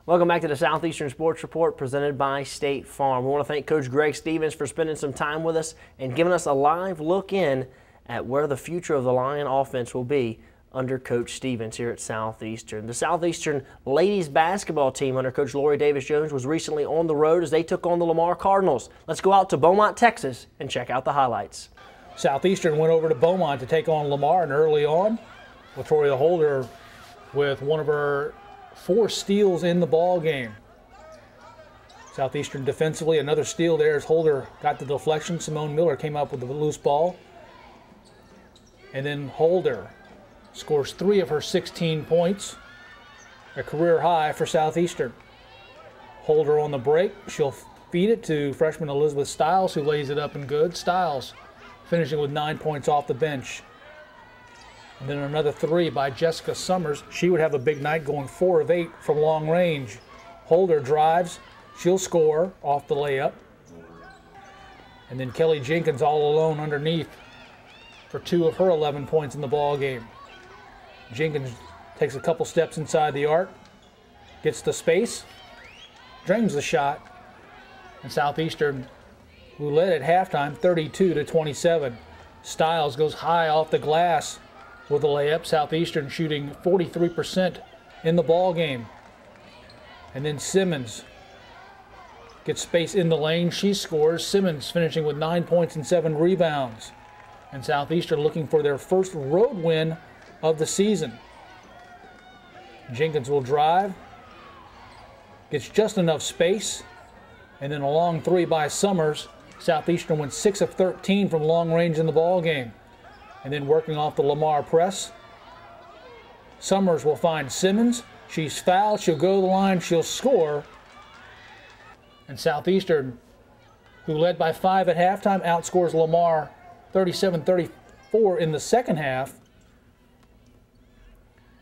Welcome back to the Southeastern Sports Report presented by State Farm. We want to thank Coach Greg Stevens for spending some time with us and giving us a live look in at where the future of the Lion offense will be under Coach Stevens here at Southeastern. The Southeastern ladies basketball team under Coach Lori Davis-Jones was recently on the road as they took on the Lamar Cardinals. Let's go out to Beaumont, Texas and check out the highlights. Southeastern went over to Beaumont to take on Lamar, and early on, Latoria Holder with one of her 4 steals in the ball game. Southeastern defensively, another steal there as Holder got the deflection. Simone Miller came up with the loose ball. And then Holder scores 3 of her 16 points, a career high for Southeastern. Holder on the break. She'll feed it to freshman Elizabeth Stiles, who lays it up and good. Stiles finishing with 9 points off the bench. And then another 3 by Jessica Summers. She would have a big night, going 4 of 8 from long range. Holder drives. She'll score off the layup. And then Kelly Jenkins all alone underneath for 2 of her 11 points in the ball game. Jenkins takes a couple steps inside the arc, gets the space, drains the shot, and Southeastern, who led at halftime 32-27. Stiles goes high off the glass with a layup. Southeastern shooting 43% in the ball game. And then Simmons gets space in the lane. She scores. Simmons finishing with 9 points and 7 rebounds. And Southeastern looking for their first road win of the season. Jenkins will drive. Gets just enough space. And then a long 3 by Summers. Southeastern went 6 of 13 from long range in the ball game. And then working off the Lamar press, Summers will find Simmons. She's fouled. She'll go to the line. She'll score. And Southeastern, who led by 5 at halftime, outscores Lamar 37-34 in the second half.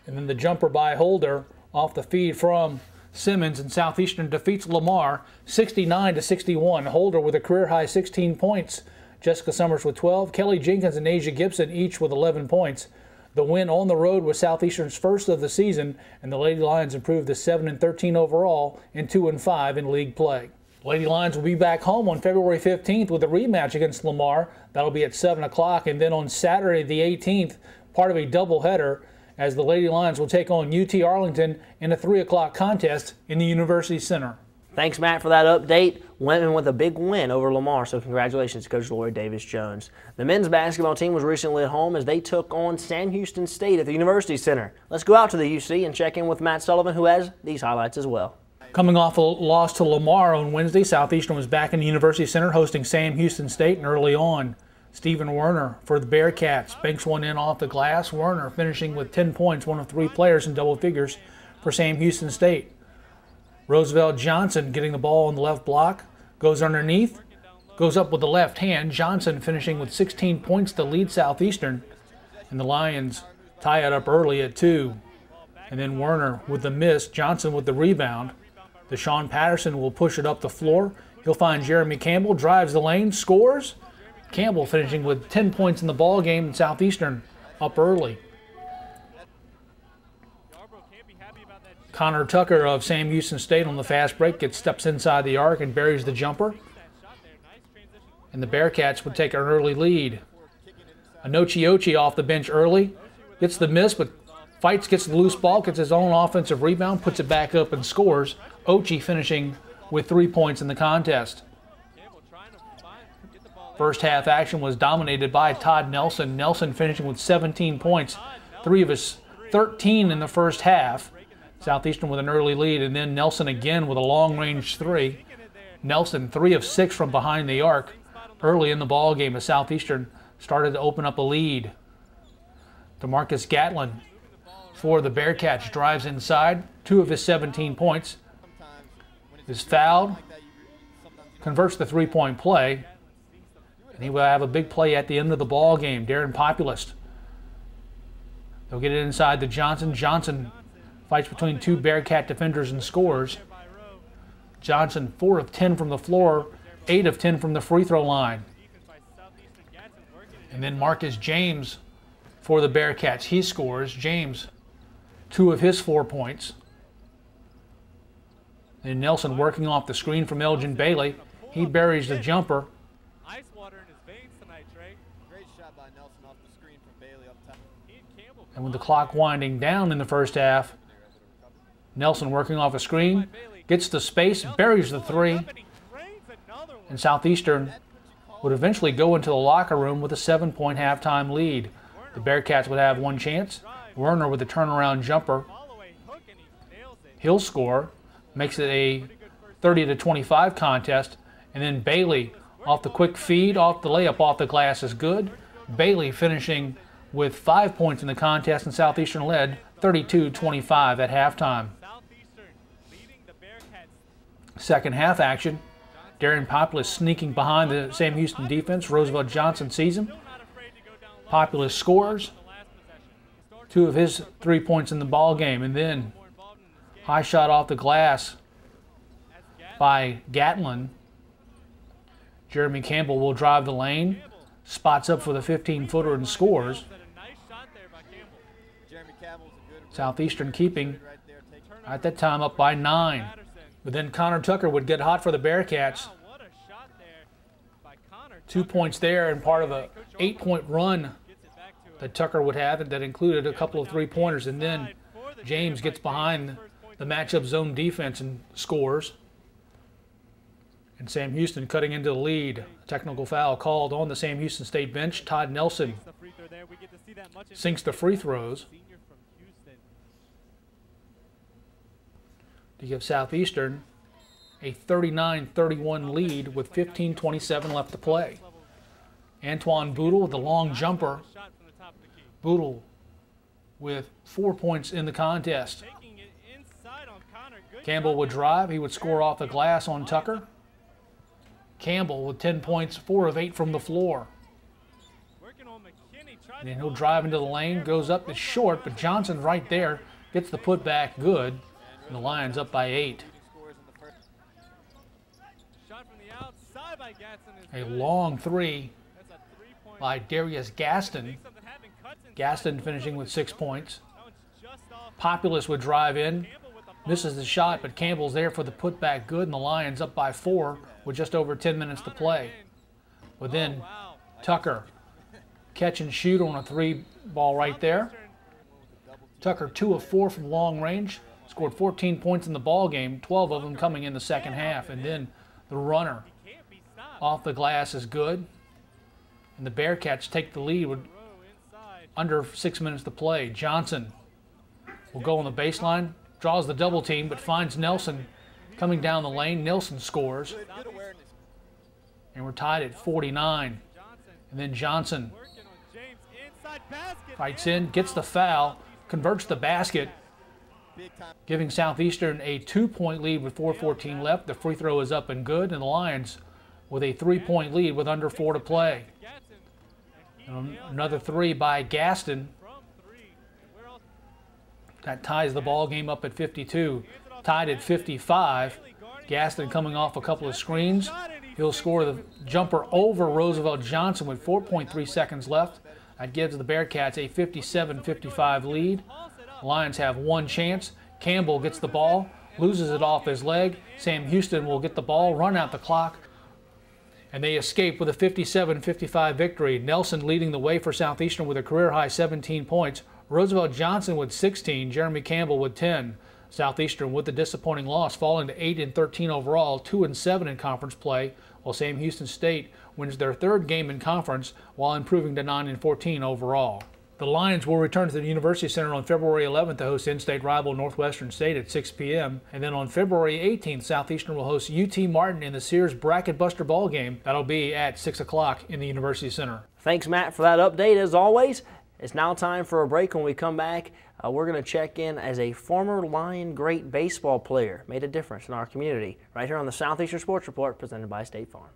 And then the jumper by Holder off the feed from Simmons, and Southeastern defeats Lamar 69-61. Holder with a career-high 16 points. Jessica Summers with 12. Kelly Jenkins and Asia Gibson each with 11 points. The win on the road was Southeastern's first of the season, and the Lady Lions improved to 7-13 overall and 2-5 in league play. Lady Lions will be back home on February 15th with a rematch against Lamar. That'll be at 7 o'clock, and then on Saturday the 18th, part of a doubleheader, as the Lady Lions will take on UT Arlington in a 3 o'clock contest in the University Center. Thanks, Matt, for that update. Women with a big win over Lamar, so congratulations to Coach Lori Davis-Jones. The men's basketball team was recently at home as they took on Sam Houston State at the University Center. Let's go out to the UC and check in with Matt Sullivan, who has these highlights as well. Coming off a loss to Lamar on Wednesday, Southeastern was back in the University Center hosting Sam Houston State, and early on, Stephen Werner for the Bearcats banks one in off the glass. Werner finishing with 10 points, one of 3 players in double figures for Sam Houston State. Roosevelt Johnson getting the ball on the left block, goes underneath, goes up with the left hand. Johnson finishing with 16 points to lead Southeastern, and the Lions tie it up early at 2. And then Werner with the miss, Johnson with the rebound. Deshaun Patterson will push it up the floor. He'll find Jeremy Campbell, drives the lane, scores. Campbell finishing with 10 points in the ball game, and Southeastern up early. Connor Tucker of Sam Houston State on the fast break steps inside the arc and buries the jumper. And the Bearcats would take an early lead. Anochi Ochi off the bench early, gets the miss, but fights, gets the loose ball, gets his own offensive rebound, puts it back up and scores. Ochi finishing with 3 points in the contest. First half action was dominated by Todd Nelson. Nelson finishing with 17 points, 3 of his 13 in the first half. Southeastern with an early lead, and then Nelson again with a long-range 3. Nelson 3 of 6 from behind the arc early in the ball game as Southeastern started to open up a lead. DeMarcus Gatlin for the Bearcats drives inside, 2 of his 17 points. Is fouled, converts the 3-point play, and he will have a big play at the end of the ball game. Darren Populist. They'll get it inside to Johnson. Johnson fights between 2 Bearcat defenders and scores. Johnson 4 of 10 from the floor, 8 of 10 from the free throw line. And then Marcus James for the Bearcats. He scores. James, 2 of his 4 points. And Nelson working off the screen from Elgin Bailey. He buries the jumper. Ice water in his veins tonight, Trey. Great shot by Nelson off the screen from Bailey up top. And with the clock winding down in the first half, Nelson working off a screen, gets the space, buries the three, and Southeastern would eventually go into the locker room with a 7-point halftime lead. The Bearcats would have one chance. Werner with a turnaround jumper. He'll score, makes it a 30-25 contest, and then Bailey off the quick feed, off the layup, off the glass is good. Bailey finishing with 5 points in the contest, and Southeastern led 32-25 at halftime. Second half action, Darian Populus sneaking behind the Sam Houston defense. Roosevelt Johnson sees him. Populus scores 2 of his 3 points in the ball game, and then high shot off the glass by Gatlin. Jeremy Campbell will drive the lane, spots up for the 15-footer and scores. Southeastern keeping at that time up by 9. But then Connor Tucker would get hot for the Bearcats. 2 points there and part of a 8-point run that Tucker would have that included a couple of 3-pointers. And then James gets behind the matchup zone defense and scores. And Sam Houston cutting into the lead. Technical foul called on the Sam Houston State bench. Todd Nelson sinks the free throws to give Southeastern a 39-31 lead with 15:27 left to play. Antoine Boodle with the long jumper. Boodle with 4 points in the contest. Campbell would drive. He would score off the glass on Tucker. Campbell with 10 points, 4 of 8 from the floor. And then he'll drive into the lane, goes up, it's short, but Johnson right there gets the putback good. And the Lions up by 8. A long three by Darius Gaston. Gaston finishing with 6 points. Populus would drive in, misses the shot, but Campbell's there for the putback good, and the Lions up by 4 with just over 10 minutes to play. But then Tucker catch and shoot on a 3-ball right there. Tucker 2 of 4 from long range. Scored 14 points in the ball game, 12 of them coming in the second half. And then the runner off the glass is good. And the Bearcats take the lead with under 6 minutes to play. Johnson will go on the baseline, draws the double team, but finds Nelson coming down the lane. Nelson scores. And we're tied at 49. And then Johnson fights in, gets the foul, converts the basket, giving Southeastern a 2-point lead with 4:14 left. The free throw is up and good, and the Lions with a 3-point lead with under 4 to play. And another 3 by Gaston. That ties the ball game up at 52. Tied at 55. Gaston coming off a couple of screens. He'll score the jumper over Roosevelt Johnson with 4.3 seconds left. That gives the Bearcats a 57-55 lead. The Lions have one chance. Campbell gets the ball, loses it off his leg. Sam Houston will get the ball, run out the clock, and they escape with a 57-55 victory. Nelson leading the way for Southeastern with a career-high 17 points. Roosevelt Johnson with 16, Jeremy Campbell with 10. Southeastern with the disappointing loss, falling to 8-13 overall, 2-7 in conference play, while Sam Houston State wins their 3rd game in conference while improving to 9-14 overall. The Lions will return to the University Center on February 11th to host in-state rival Northwestern State at 6 p.m. And then on February 18th, Southeastern will host UT Martin in the Sears Bracket Buster Ball game. That'll be at 6 o'clock in the University Center. Thanks, Matt, for that update. As always, it's now time for a break. When we come back, we're going to check in as a former Lion great baseball player. Made a difference in our community. Right here on the Southeastern Sports Report, presented by State Farm.